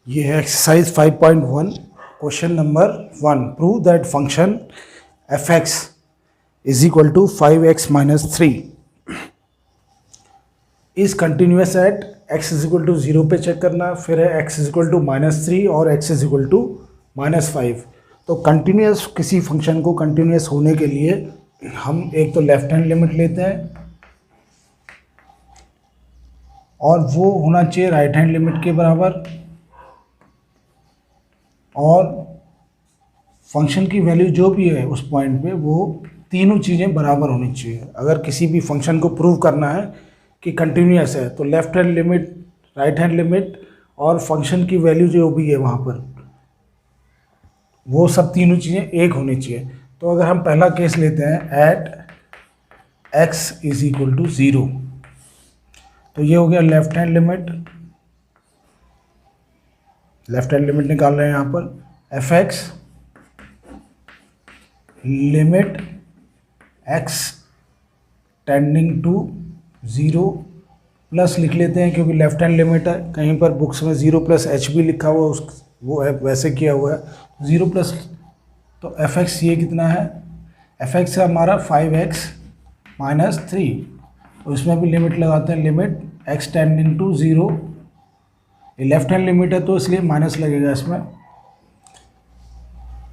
ये है exercise 5.1 question number 1। Prove that function f x is equal to 5x-3 is continuous at x is equal to 0 पे check करना, फिर है x is equal to -3 और x is equal to -5। तो continuous किसी function को कंटिन्यूस होने के लिए हम एक तो लेफ्ट हैंड लिमिट लेते हैं और वो होना चाहिए राइट हैंड लिमिट के बराबर, और फंक्शन की वैल्यू जो भी है उस पॉइंट पे वो तीनों चीज़ें बराबर होनी चाहिए। अगर किसी भी फंक्शन को प्रूव करना है कि कंटिन्यूस है तो left hand limit, right hand limit और फंक्शन की वैल्यू जो भी है वहाँ पर वो सब तीनों चीज़ें एक होनी चाहिए। तो अगर हम पहला केस लेते हैं at x is equal to 0, तो ये हो गया left hand limit. Left hand limit निकाल रहे हैं यहाँ पर f x limit x tending to 0 plus लिख लेते हैं क्योंकि लेफ्ट हैंड लिमिट है, कहीं पर बुक्स में 0 + h भी लिखा हुआ उस वो है वैसे किया हुआ है 0 प्लस। तो एफ एक्स ये कितना है, एफ एक्स है हमारा 5x-3, तो इसमें भी लिमिट लगाते हैं, लिमिट x टेंडिंग टू 0। ये लेफ्ट हैंड लिमिट है तो इसलिए माइनस लगेगा, इसमें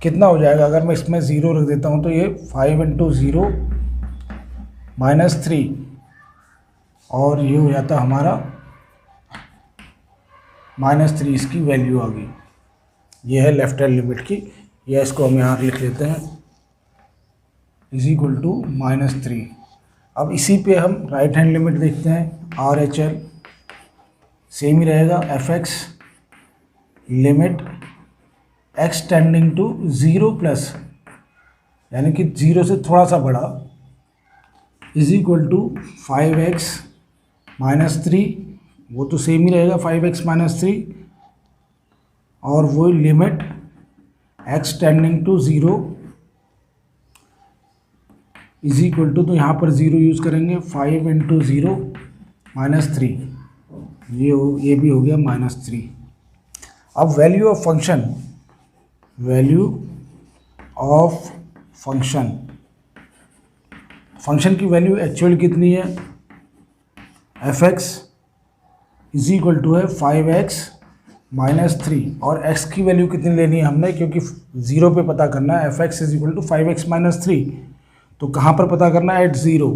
कितना हो जाएगा अगर मैं इसमें 0 रख देता हूँ तो ये 5 × 0 -3 और ये हो जाता हमारा -3, इसकी वैल्यू आ गई। ये है लेफ्ट हैंड लिमिट की, या इसको हम यहाँ लिख लेते हैं इज इक्वल टू -3। अब इसी पे हम राइट हैंड लिमिट देखते हैं, आर एच एल सेम ही रहेगा, f x limit x tending to 0 plus यानी कि 0 से थोड़ा सा बड़ा इज इक्वल टू 5x-3, वो तो सेम ही रहेगा 5x-3, और वो limit x tending to 0 is equal to, तो यहाँ पर 0 यूज़ करेंगे, 5 × 0 -3, ये भी हो गया -3। अब वैल्यू ऑफ फंक्शन, फंक्शन की वैल्यू एक्चुअल कितनी है, F x is equal to है 5x-3 और x की वैल्यू कितनी लेनी है हमने, क्योंकि 0 पे पता करना है, F x is equal to 5x-3, तो कहाँ पर पता करना है, एट 0,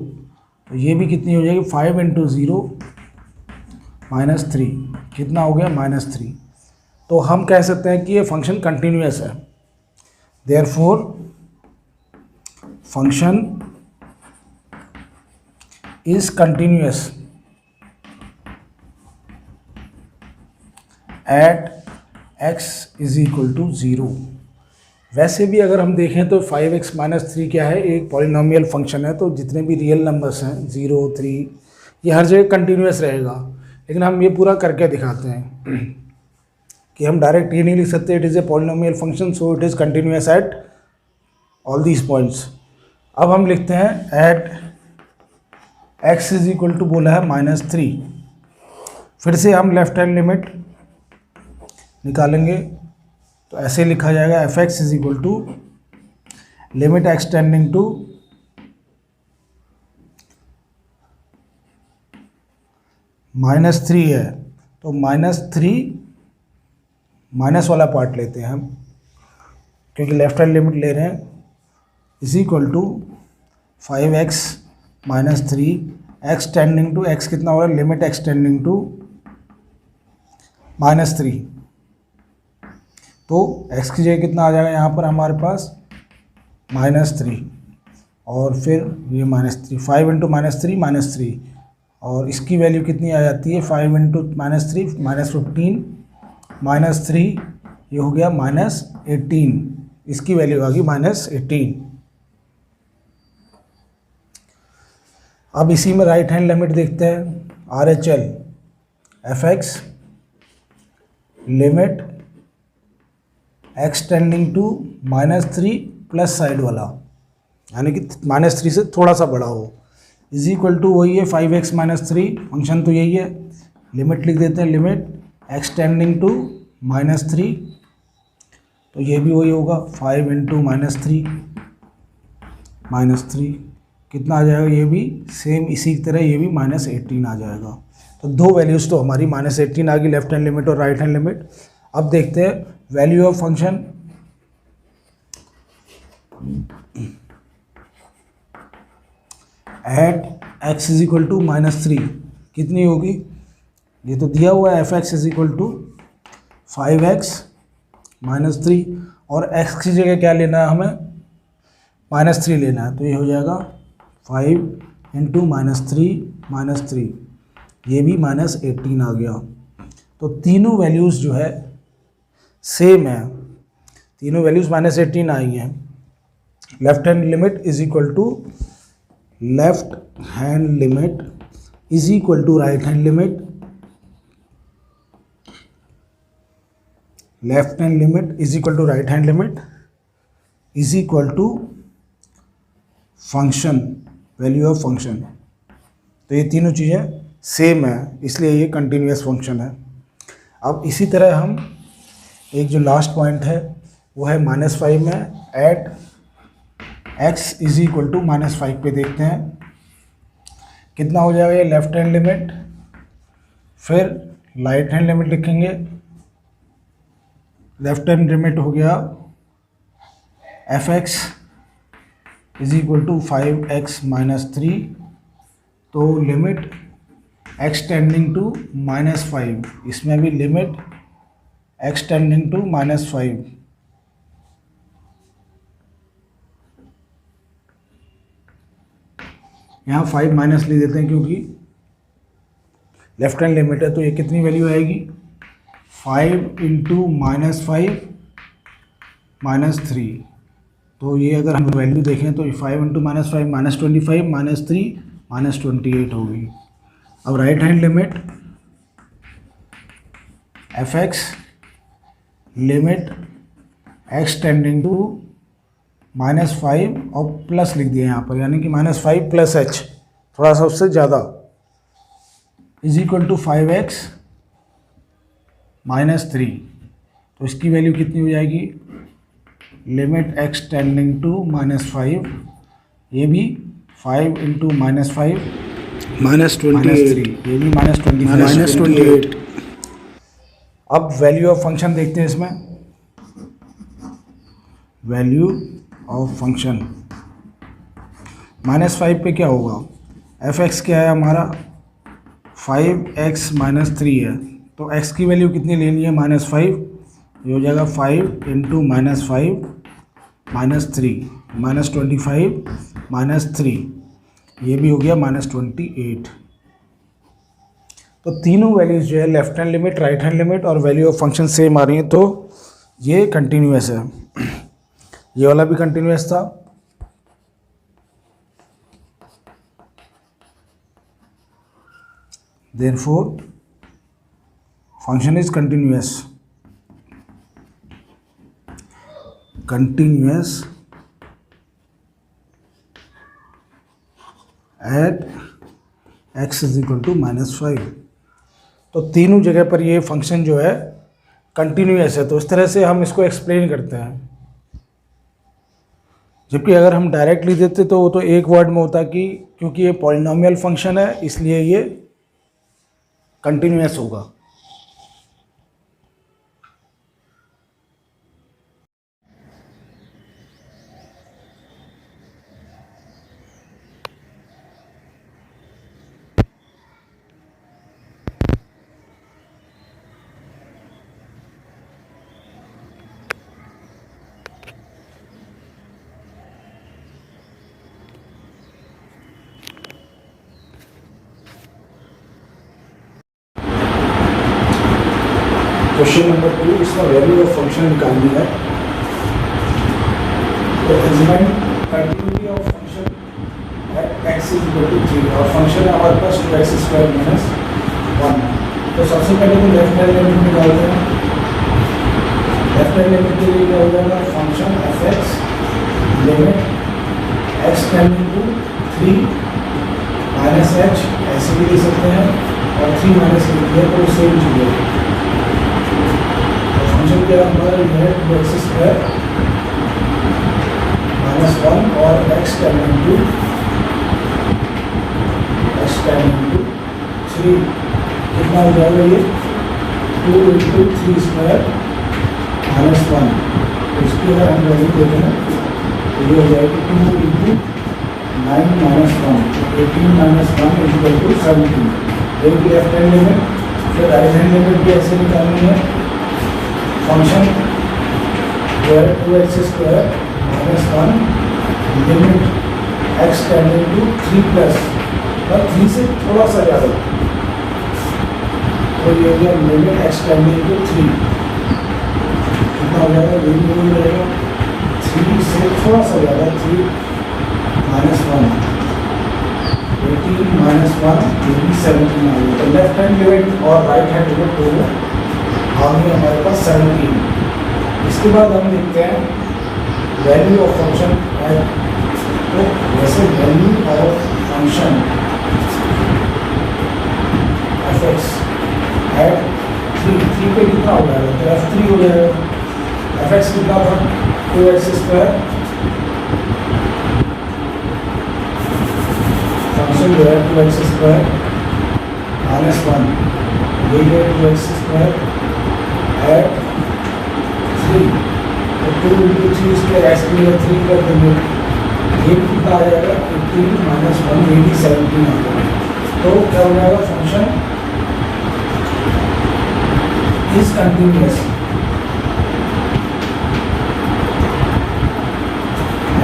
तो ये भी कितनी हो जाएगी 5 × 0 -3, कितना हो गया -3। तो हम कह सकते हैं कि ये फंक्शन कंटिन्यूस है, therefore function is continuous at x is equal to 0। वैसे भी अगर हम देखें तो 5x-3 क्या है, एक पॉलिनोमियल फंक्शन है, तो जितने भी रियल नंबर्स हैं 0, 3, ये हर जगह कंटिन्यूस रहेगा। लेकिन हम ये पूरा करके दिखाते हैं कि हम डायरेक्ट ये नहीं लिख सकते it is a polynomial function so it is continuous at all these points. अब हम लिखते हैं at x is equal to बोला है -3, फिर से हम लेफ्ट हैंड लिमिट निकालेंगे, तो ऐसे लिखा जाएगा F x is equal to limit x tending to -3 है, तो -3 माइनस वाला पार्ट लेते हैं हम क्योंकि लेफ्ट हैंड लिमिट ले रहे हैं, is equal to 5x-3 x tending to, x कितना हो रहा है, लिमिट x टेंडिंग टू -3, तो x की जगह कितना आ जाएगा यहाँ पर हमारे पास -3 और फिर ये -3, 5 × -3 और इसकी वैल्यू कितनी आ जाती है, 5 × -3 -15 -3, ये हो गया -18, इसकी वैल्यू आ गई -18। अब इसी में राइट हैंड लिमिट देखते हैं, R H L f x limit x tending to -3 plus side वाला यानी कि -3 से थोड़ा सा बड़ा हो, इज इक्वल टू वही है 5x-3, फंक्शन तो यही है, लिमिट लिख देते हैं, लिमिट x टेंडिंग टू -3, तो ये भी वही होगा 5 इंटू -3 कितना आ जाएगा, ये भी सेम इसी तरह ये भी -18 आ जाएगा। तो दो वैल्यूज़ तो हमारी -18 आ गई, लेफ्ट हैंड लिमिट और राइट हैंड लिमिट। अब देखते हैं value of function. At x is equal to -3 कितनी होगी, ये तो दिया हुआ है f(x) is equal to 5x -3 और x की जगह क्या लेना है हमें, -3 लेना है, तो ये हो जाएगा 5 इंटू -3 ये भी -18 आ गया। तो तीनों वैल्यूज़ जो है सेम है, तीनों वैल्यूज़ -18 आई हैं। Left hand limit is equal to right hand limit is equal to left hand limit is equal to right hand limit is equal to function, value of function. तो ये तीनों चीज़ें सेम है, इसलिए ये कंटिन्यूअस फंक्शन है। अब इसी तरह हम एक जो लास्ट पॉइंट है वो है -5 में at x is equal to -5 पे देखते हैं कितना हो जाएगा। ये लेफ्ट हैंड लिमिट, फिर राइट हैंड लिमिट लिखेंगे। लेफ्ट हैंड लिमिट हो गया f(x) is equal to 5x -3, तो लिमिट x टेंडिंग टू -5, इसमें भी लिमिट x टेंडिंग टू -5। यहाँ 5 माइनस ले देते हैं क्योंकि लेफ्ट हैंड लिमिट है, तो ये कितनी वैल्यू आएगी, 5 इंटू -5 तो ये अगर हम वैल्यू देखें तो 5 इंटू -5 -25 -3 -28 होगी। अब right hand limit f(x) limit x tending to -5 और प्लस लिख दिया यहाँ पर, यानी कि -5 प्लस h, थोड़ा सा उससे ज़्यादा, इज इक्वल टू 5x -3। तो इसकी वैल्यू कितनी हो जाएगी, लिमिट x टेंडिंग टू -5, ये भी 5 इंटू -5 -3, ये भी -28। अब वैल्यू ऑफ फंक्शन देखते हैं इसमें। वैल्यू ऑफ फंक्शन -5 पे क्या होगा, f(x) क्या है हमारा 5x -3 है, तो x की वैल्यू कितनी लेनी है, -5, ये हो जाएगा 5 इंटू -5 -3 -25 -3, ये भी हो गया -28। तो तीनों वैल्यूज जो है left hand limit, right hand limit और वैल्यू ऑफ फंक्शन सेम आ रही हैं, तो ये कंटिन्यूअस है। ये वाला भी कंटिन्यूअस था, therefore function is continuous at x is equal to -5। तो तीनों जगह पर ये फंक्शन जो है कंटिन्यूअस है। तो इस तरह से हम इसको एक्सप्लेन करते हैं। जबकि अगर हम डायरेक्टली देते तो वो तो एक वर्ड में होता कि क्योंकि ये पॉलिनोमियल फंक्शन है इसलिए ये कंटिन्यूअस होगा। क्वेश्चन नंबर 2, इसका वैल्यू ऑफ फंक्शन निकालनी है। तो examine continuity of function at x is equal to 3 और फंक्शन है हमारे पास 2x² - 1। तो सबसे पहले तो लेफ्ट हैंड लिमिट निकालते हैं। लेफ्ट हैंड लिमिट के लिए क्या हो जाएगा, function f(x) limit x tending to 3 -h, ऐसे भी दे सकते हैं, और 3 - लिख दिया तो सेम चीज़ है। क्या हमारा ये है 2x² -1 और x टेंडिंग टू 3, कितना हो जाएगा ये 2 × 3² -1। तो इसकी अगर हम वैल्यू देखें तो ये हो जाएगी 2 × 9 - 1, 18 - 1 = 17। एक लेफ्ट हैंड लिमिट, फिर राइट हैंड लिमिट भी ऐसे निकालनी है। फंक्शन जो है 2x² -1 limit x tending to 3+, और 3 से थोड़ा सा ज़्यादा, तो ये हो गया लिमिट x टेंडिंग टू 3। कितना हो जाएगा, ये भी हो जाएगा 3 से थोड़ा सा ज़्यादा, 3 - 1, 18 - 1 ये भी 17 आ गया। तो लेफ्ट हैंड लिमिट और राइट हैंड लिमिट दोनों आ गई हमारे पास 17। इसके बाद हम देखते हैं वैल्यू ऑफ फंक्शन एट, तो वैसे value of function f(x) eight 3 पे कितना हो जाएगा, तो f3 हो जाएगा। f(x) कितना था 2x², फंक्शन जो है 2x² -1, ये है 2x² एट 3, तो 2 × 3 इसके x की जगह 3 कर देंगे, ये कितना आ जाएगा 18 - 1, ये भी 17 आ जाएगा। तो क्या हो जाएगा, function is continuous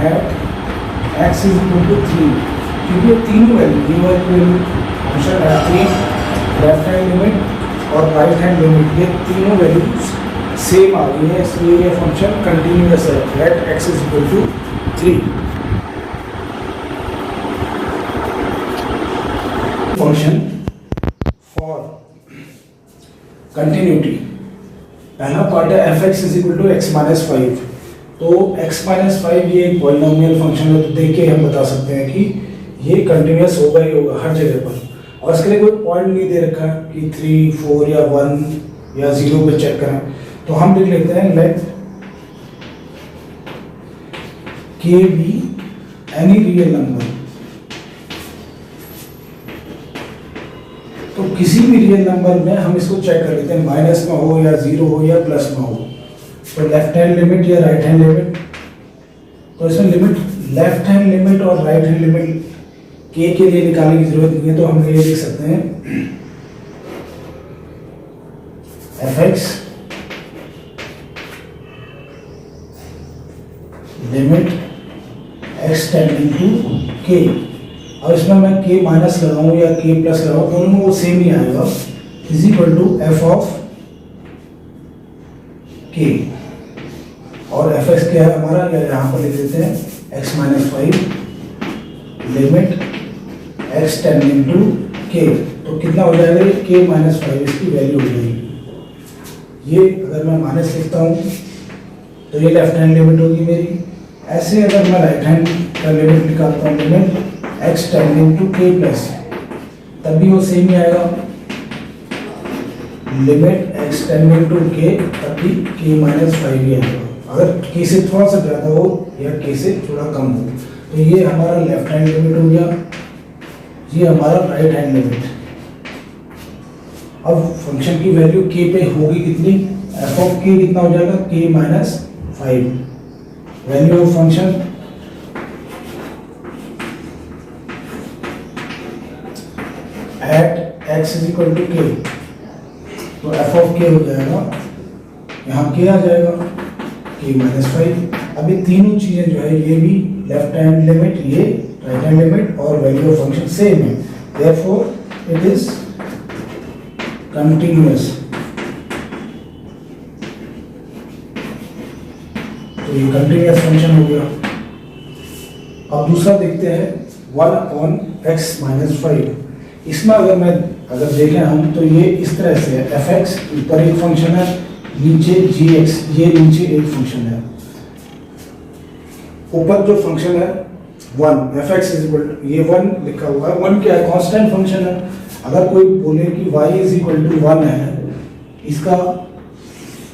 at x = 3, क्योंकि ये तीनों वैल्यू फंक्शन है 3, लेफ्ट हैंड लिमिट और राइट हैंड लिमिट, ये तीनों वैल्यूज सेम आ गई है, इसलिए ये फंक्शन कंटिन्यूअस है at x = 3। Function for continuity, पहला पार्ट है f(x) = x - 5। तो x - 5 ये एक पॉलिनोमियल फंक्शन है, तो देख के हम बता सकते हैं कि ये कंटिन्यूअस होगा ही होगा हर जगह पर, और इसके लिए कोई पॉइंट नहीं दे रखा कि 3, 4 या 1 या 0 पे चेक करें। तो हम लिख लेते हैं let k be any real number, तो किसी भी रियल नंबर में हम इसको चेक कर लेते हैं, माइनस में हो या 0 हो या प्लस में हो। तो लेफ्ट हैंड लिमिट या राइट हैंड लिमिट, तो इसमें लिमिट लेफ्ट हैंड लिमिट और राइट हैंड लिमिट के लिए निकालने की जरूरत नहीं है, तो हम ये लिख सकते हैं f(x) limit x tending to k। अब इसमें मैं k माइनस लगाऊं या k प्लस लगाऊं, दोनों में वो सेम ही आएगा, = f(k), और f(x) क्या है हमारा, यहाँ पर लिख देते हैं x - 5 limit x tending to k। तो कितना हो जाएगा, k - 5 इसकी वैल्यू हो जाएगी। ये अगर मैं माइनस लिखता हूँ तो ये लेफ्ट हैंड लिमिट होगी मेरी। ऐसे अगर मैं राइट हैंड का लिमिट निकालता हूँ, limit x tending to k plus, तब भी वो सेम ही आएगा, limit x tending to k, तब भी k - 5 ही आएगा। अगर k से थोड़ा सा ज़्यादा हो या k से थोड़ा कम हो, तो ये हमारा लेफ्ट हैंड लिमिट हो गया, ये हमारा राइट हैंड लिमिट। अब फंक्शन की वैल्यू k पे होगी कितनी, f(k) कितना हो जाएगा, k - 5। Value of function at x = k, तो f(k) हो जाएगा, यहाँ k आ जाएगा, k - 5। अब ये तीनों चीज़ें जो है, ये भी लेफ्ट हैंड लिमिट, ये राइट हैंड लिमिट और वैल्यू ऑफ फंक्शन सेम है, देयरफॉर इट इज कंटिन्यूअस। तो ये कंटिन्यूअस फंक्शन हो गया। अब दूसरा देखते हैं 1/x - 5। इसमें अगर देखें हम, तो ये इस तरह से है, f(x) ऊपर एक फंक्शन है, नीचे g(x), ये नीचे एक फंक्शन है। ऊपर जो फंक्शन है 1, f(x) ये 1 लिखा हुआ है, 1 क्या है, कांस्टेंट फंक्शन है। अगर कोई बोले कि y = 1 है, इसका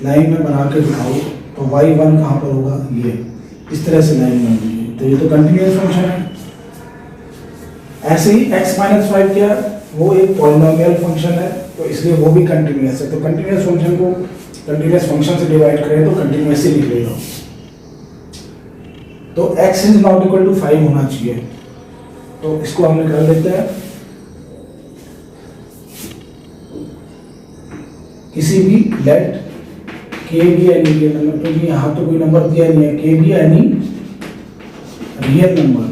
लाइन में बना के दिखाओ तो y1 कहाँ पर होगा, ये इस तरह से लाइन बन रही है, तो ये तो कंटिन्यूस फंक्शन है। ऐसे ही x माइनस 5 क्या है, वो एक पॉलिनोमियल फंक्शन है, तो इसलिए वो भी कंटिन्यूस है। तो कंटिन्यूस फंक्शन को कंटिन्यूस फंक्शन से डिवाइड करें तो कंटिन्यूस ही निकलेगा। तो x is not equal to 5 होना चाहिए, तो इसको हम निकाल लेते हैं। किसी भी लेट k भी एनी रियल नंबर, क्योंकि यहाँ तो कोई नंबर दिया नहीं है, k भी एनी रियल नंबर,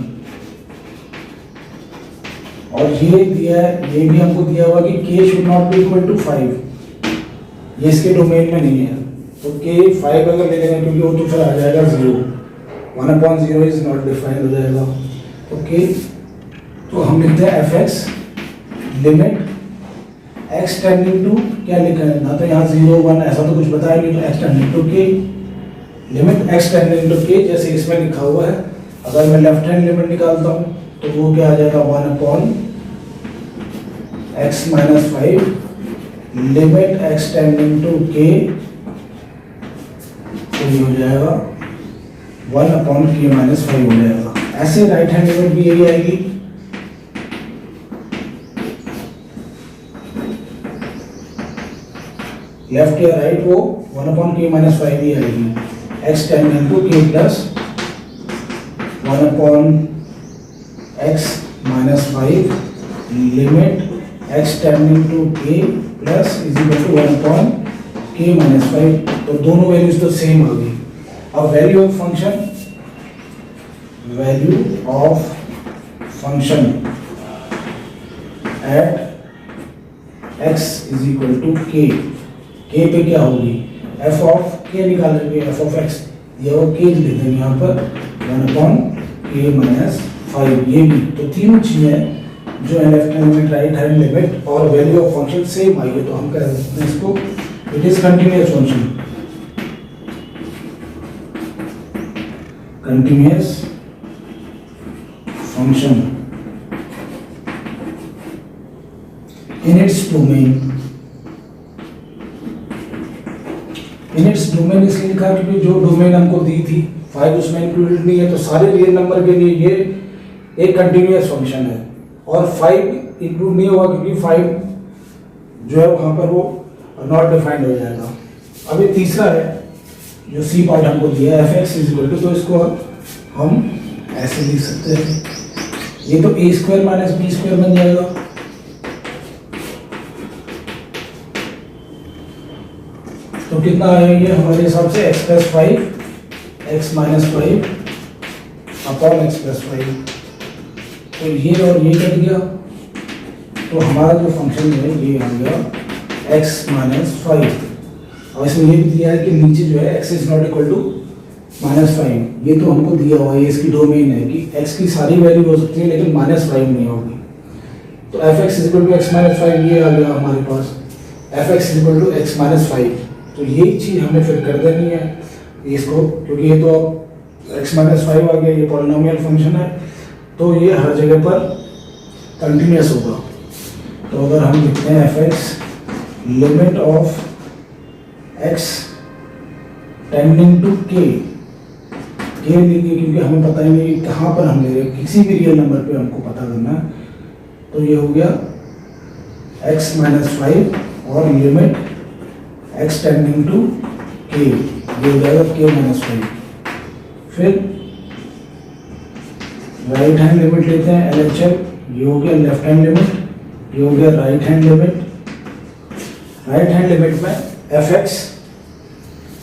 और ये दिया है, ये भी हमको दिया हुआ कि k should not be equal to 5, ये इसके डोमेन में नहीं है, तो k 5 अगर ले लेंगे क्योंकि वो तो फिर आ जाएगा 0, 1/0 इज नॉट डिफाइंड हो जाएगा। तो k, तो हम लिखते हैं fx limit x tending to, क्या लिखा है ना, तो यहाँ 0 1 ऐसा तो कुछ बताया नहीं, तो x tending to k, limit x tending to k जैसे इसमें लिखा हुआ है। अगर मैं लेफ्ट हैंड लिमिट निकालता हूँ तो वो क्या आ जाएगा, 1/x minus 5 limit x tending to k, तो ये हो जाएगा 1/k माइनस 5 हो जाएगा। ऐसे राइट हैंड लिमिट भी यही आएगी, लेफ्ट या राइट वो 1/k माइनस 5 ही आएगी, x tending to k plus 1/x minus 5 limit x tending to k plus is equal to 1/k minus 5। तो दोनों वैल्यूज तो सेम आ गई। अब value of function at x is equal to k, k पे क्या होगी, f ऑफ k निकालेंगे, f ऑफ x, ये वो k लिख देंगे यहाँ पर 1/k माइनस 5। ये भी तो तीनों चीजें जो है left hand limit, right hand limit और वैल्यू ऑफ फंक्शन सेम आई है, तो हम कह सकते हैं इसको it is continuous function, continuous function in its domain. In its domain इसलिए लिखा क्योंकि जो डोमेन हमको दी थी 5 उसमें इंक्लूडेड नहीं है, तो सारे रियल नंबर के लिए ये एक कंटिन्यूअस फंक्शन है, और 5 इंक्लूड नहीं होगा क्योंकि 5 जो है वहाँ पर वो नॉट डिफाइंड हो जाएगा। अब ये तीसरा है जो सी पार्ट हमको दिया है fx इज इक्वल टू, तो इसको हम ऐसे लिख सकते हैं, ये तो a² माइनस b² बन जाएगा, तो कितना आएगा हमारे हिसाब से x plus 5 x minus 5 upon x plus 5, तो ये और ये कट गया, तो हमारा जो फंक्शन है ये आ गया x माइनस 5। और इसमें ये भी दिया है कि नीचे जो है x is not equal to -5, ये तो हमको दिया हुआ है, इसकी डोमेन है कि x की सारी वैल्यू हो सकती है लेकिन -5 नहीं होगी, तो fx is equal to x minus 5 ये आ गया हमारे पास, fx is equal to x minus 5। तो यही चीज़ हमें फिर कर देनी है इसको, क्योंकि ये तो x माइनस 5 आ गया, ये पॉलिनोमियल फंक्शन है, तो ये हर जगह पर कंटिन्यूस होगा। तो अगर हम लिखते हैं fx limit of x tending to k लिखिए क्योंकि हमें पता ही नहीं कहाँ पर हम ले रहे हैं, किसी भी रियल नंबर पे हमको पता करना है, तो ये हो गया x माइनस 5 और limit x tending to k, ये हो जाएगा k माइनस 5। फिर राइट हैंड लिमिट लेते हैं LHL, ये हो गया लेफ्ट हैंड लिमिट, ये हो गया right hand limit. Right hand limit में fx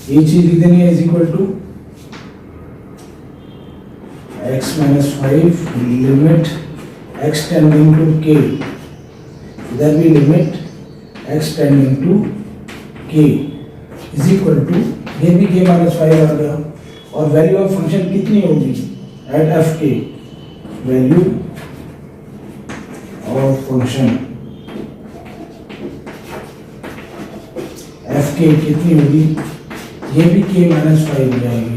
ये चीज लिख देनी है is equal to x minus 5 limit x tending to k, इधर भी limit x tending to k is equal to, ये भी k माइनस 5 आ गया, और वैल्यू ऑफ फंक्शन कितनी होगी at fk, value of function fk कितनी होगी, ये भी k माइनस 5 हो जाएगी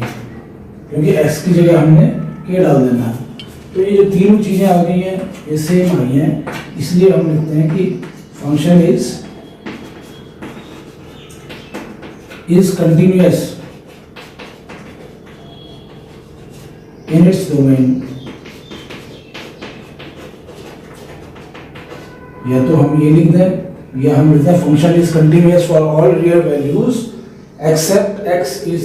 क्योंकि x की जगह हमने k डाल देना है। तो ये जो तीनों चीज़ें आ गई हैं ये सेम आई हैं, इसलिए हम लिखते हैं कि function is is continuous in its domain, या तो हम ये लिख दें या हम लिखते हैं function is continuous for all real values except x is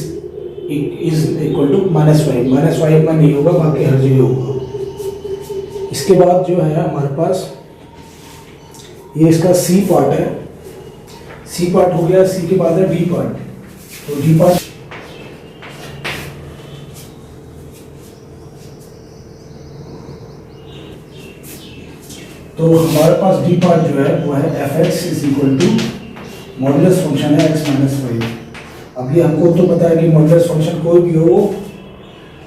equal to -5। -5 में नहीं होगा, बाकी हर जगह होगा। इसके बाद जो है हमारे पास ये इसका सी पार्ट है। सी पार्ट हो गया, सी के बाद है डी पार्ट। तो डी पार्ट तो हमारे पास डी पार्ट जो है वो है F x is equal to modulus function है x माइनस 5। अभी हमको तो पता है कि मॉडुलस फंक्शन कोई भी हो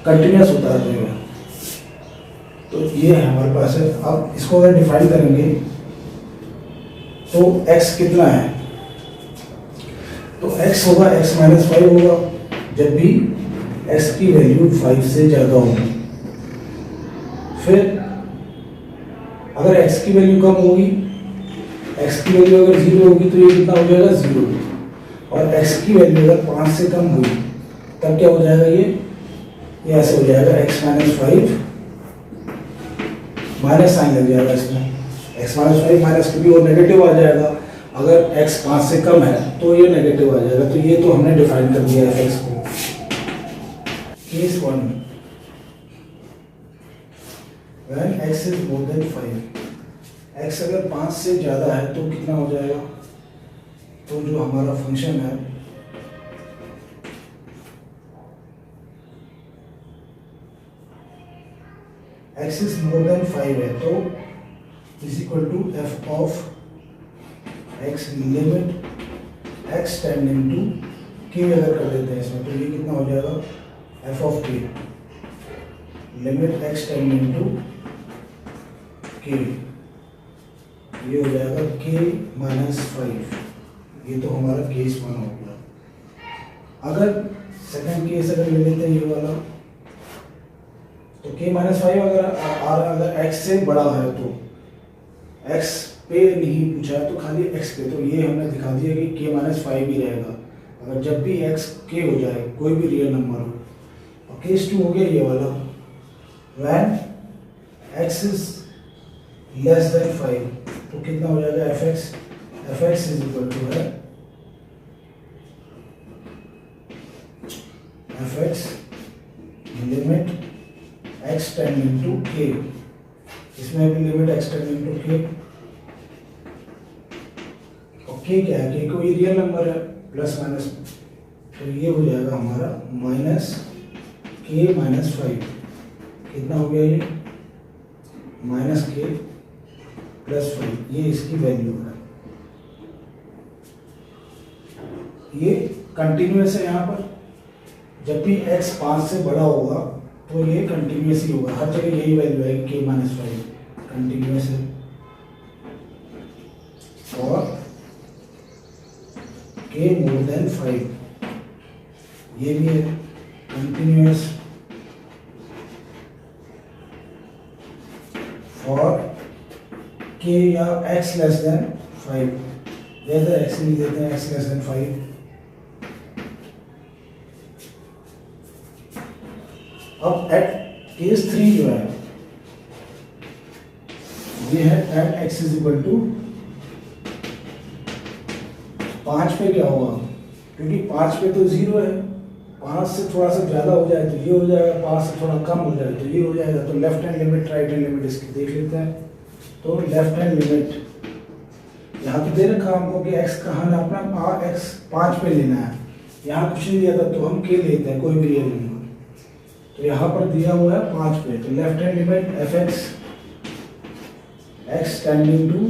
कंटिन्यूस होता है। तो ये है हमारे पास है। अब इसको अगर डिफाइन करेंगे तो x कितना है, तो x होगा x माइनस 5 होगा जब भी x की वैल्यू 5 से ज़्यादा होगी। फिर अगर x की वैल्यू कम होगी, x की वैल्यू अगर 0 होगी तो ये कितना हो जाएगा 0, और x की वैल्यू अगर 5 से कम हुई तब क्या हो जाएगा, ये ऐसे हो जाएगा x माइनस 5, माइनस साइन लग जाएगा इसमें, x माइनस 5 माइनस क्योंकि वो नेगेटिव आ जाएगा। अगर x 5 से कम है तो ये नेगेटिव आ जाएगा। तो ये तो हमने डिफाइन कर दिया है x को। Case 1 when x is more than 5, x अगर 5 से ज़्यादा है तो कितना हो जाएगा, तो जो हमारा फंक्शन है x is more than 5 है तो is equal to f of x limit x tending to k अगर कर देते हैं इसमें तो ये कितना हो जाएगा f of k limit x tending to k, ये हो जाएगा k माइनस 5। ये तो हमारा केस 1 हो गया। अगर सेकंड केस अगर ले लेते हैं ये वाला, तो k माइनस 5 अगर x से बड़ा है तो x पे नहीं पूछा है तो खाली x पे, तो ये हमने दिखा दिया कि k माइनस 5 ही रहेगा अगर जब भी x k हो जाए कोई भी रियल नंबर हो। और केस 2 हो गया ये वाला, when x is less than 5 तो कितना हो जाएगा F x is equal to है F x limit x tending to k, इसमें भी limit x tending to k, और k क्या है, k कोई रियल नंबर है प्लस माइनस, तो ये हो जाएगा हमारा माइनस k माइनस 5। कितना हो गया ये माइनस k प्लस 5, ये इसकी वैल्यू है। ये कंटिन्यूअस है। यहाँ पर जब भी x 5 से बड़ा होगा तो ये कंटिन्यूअस ही होगा, हर जगह यही वैल्यू है k माइनस 5 कंटिन्यूअस है। और k मोर देन 5 ये भी है कंटिन्यूअस। और k या x लेस देन 5, जैसे x लिख देते हैं x लेस देन 5। अब एट केस 3 जो है ये है at x is equal to 5 पे क्या होगा, क्योंकि 5 पे तो 0 है, 5 से थोड़ा सा ज़्यादा हो जाए तो ये हो जाएगा, 5 से थोड़ा कम हो जाए तो ये हो जाएगा। तो left hand limit right hand limit इसकी देख लेते हैं। तो लेफ्ट हैंड लिमिट यहाँ तो दे रखा हमको कि x कहाँ ना अपना x 5 पे लेना है, यहाँ कुछ नहीं दिया था तो हम k लेते हैं कोई भी रियल नंबर। तो यहाँ पर दिया हुआ है 5 पे, तो left hand limit f x x tending to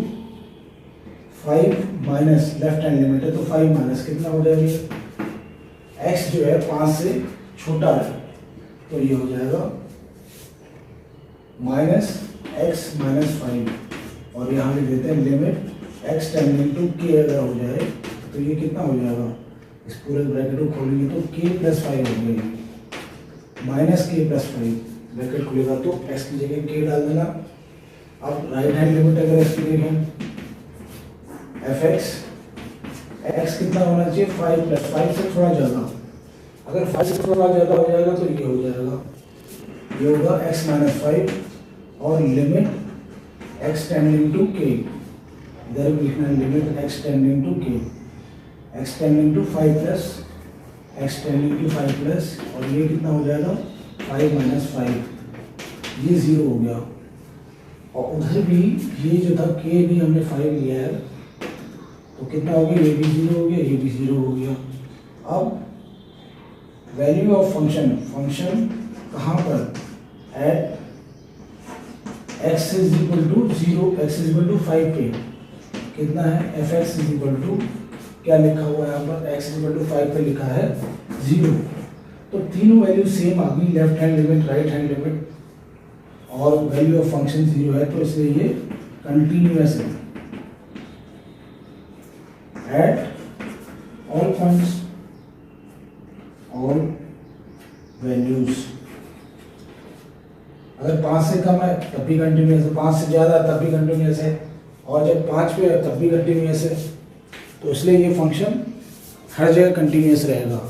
5 minus left hand limit है तो 5 माइनस कितना हो जाएगा, x जो है 5 से छोटा है तो ये हो जाएगा माइनस x माइनस 5, और यहाँ लिख देते हैं limit x tending to k अगर हो जाए तो ये कितना हो जाएगा, इस पूरे ब्रैकेट को खोलेंगे तो k प्लस 5 हो जाएगी, माइनस k प्लस 5 ब्रैकेट खुलेगा तो x की जगह k डाल देना। अब राइट हैंड लिमिट अगर x की देखें एफ एक्स x कितना होना चाहिए 5 प्लस 5 से थोड़ा ज़्यादा, अगर 5 से थोड़ा ज़्यादा हो जाएगा तो ये हो जाएगा, ये होगा x माइनस 5 और limit x tending to k, इधर भी लिखना है limit x tending to k, x tending to 5 plus x tending to 5 plus, और ये कितना हो जाएगा 5 माइनस 5, ये 0 हो गया। और उधर भी ये जो था k भी हमने 5 लिया है, तो कितना हो गया, ये भी 0 हो गया, ये भी 0 हो गया। अब वैल्यू ऑफ फंक्शन, फंक्शन कहाँ पर, at x is equal to 0, x is equal to 5 पे कितना है, F x is equal to, क्या लिखा हुआ है यहाँ पर, x इज इक्वल टू 5 पे लिखा है 0। तो तीनों वैल्यू सेम आ गई, left hand limit, right hand limit, और वैल्यू ऑफ फंक्शन 0 है, तो इसलिए ये कंटिन्यूअस है at all points, all values. अगर 5 से कम है तब भी कंटिन्यूअस है, 5 से ज़्यादा तब भी कंटिन्यूअस है, और जब 5 पे है तब भी कंटिन्यूअस है, तो इसलिए ये फंक्शन हर जगह कंटिन्यूअस रहेगा।